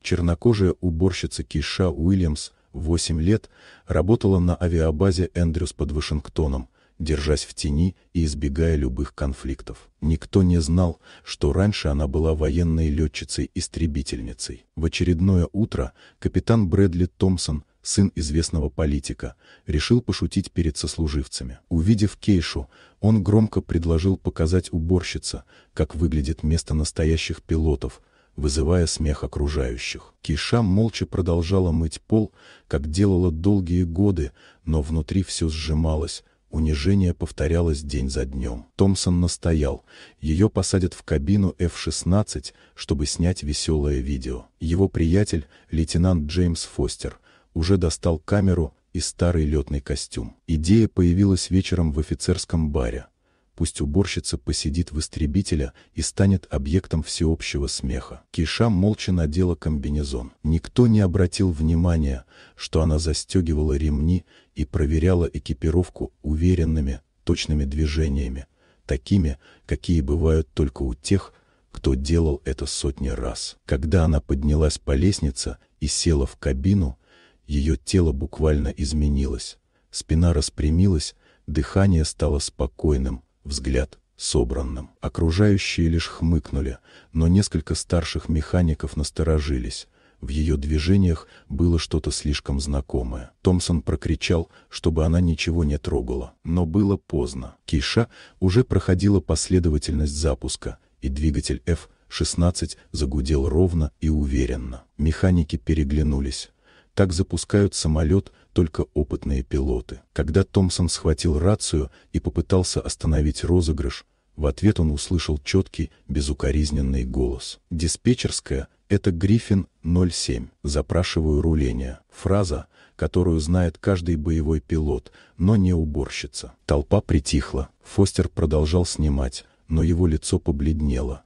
Чернокожая уборщица Кейша Уильямс, 8 лет, работала на авиабазе Эндрюс под Вашингтоном, держась в тени и избегая любых конфликтов. Никто не знал, что раньше она была военной летчицей-истребительницей. В очередное утро капитан Брэдли Томпсон, сын известного политика, решил пошутить перед сослуживцами. Увидев Кейшу, он громко предложил показать уборщице, как выглядит место настоящих пилотов, вызывая смех окружающих. Кейша молча продолжала мыть пол, как делала долгие годы, но внутри все сжималось, унижение повторялось день за днем. Томпсон настоял, ее посадят в кабину F-16, чтобы снять веселое видео. Его приятель, лейтенант Джеймс Фостер, уже достал камеру и старый летный костюм. Идея появилась вечером в офицерском баре. Пусть уборщица посидит в истребителя и станет объектом всеобщего смеха. Кейша молча надела комбинезон. Никто не обратил внимания, что она застегивала ремни и проверяла экипировку уверенными, точными движениями, такими, какие бывают только у тех, кто делал это сотни раз. Когда она поднялась по лестнице и села в кабину, ее тело буквально изменилось. Спина распрямилась, дыхание стало спокойным, взгляд собранным. Окружающие лишь хмыкнули, но несколько старших механиков насторожились. В ее движениях было что-то слишком знакомое. Томпсон прокричал, чтобы она ничего не трогала. Но было поздно. Кейша уже проходила последовательность запуска, и двигатель F-16 загудел ровно и уверенно. Механики переглянулись. Так запускают самолет только опытные пилоты. Когда Томпсон схватил рацию и попытался остановить розыгрыш, в ответ он услышал четкий, безукоризненный голос. «Диспетчерская, это Гриффин 07. Запрашиваю руление». Фраза, которую знает каждый боевой пилот, но не уборщица. Толпа притихла. Фостер продолжал снимать, но его лицо побледнело.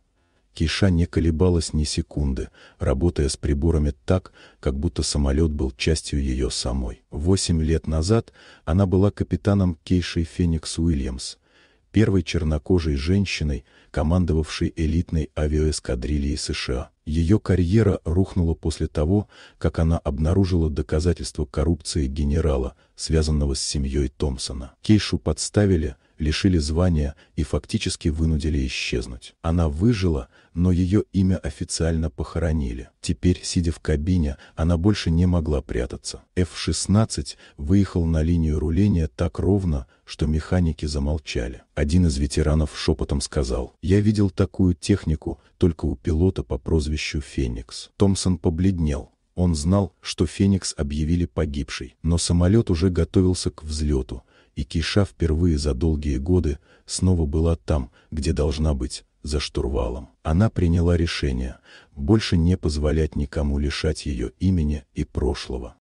Кейша не колебалась ни секунды, работая с приборами так, как будто самолет был частью ее самой. 8 лет назад она была капитаном Кейшей Феникс Уильямс, первой чернокожей женщиной, командовавшей элитной авиаэскадрильей США. Ее карьера рухнула после того, как она обнаружила доказательства коррупции генерала, связанного с семьей Томпсона. Кейшу подставили, лишили звания и фактически вынудили исчезнуть. Она выжила, но ее имя официально похоронили. Теперь, сидя в кабине, она больше не могла прятаться. F-16 выехал на линию руления так ровно, что механики замолчали. Один из ветеранов шепотом сказал: «Я видел такую технику только у пилота по прозвищу Феникс». Томпсон побледнел. Он знал, что Феникс объявили погибшей, но самолет уже готовился к взлету, и Кейша впервые за долгие годы снова была там, где должна быть, за штурвалом. Она приняла решение больше не позволять никому лишать ее имени и прошлого.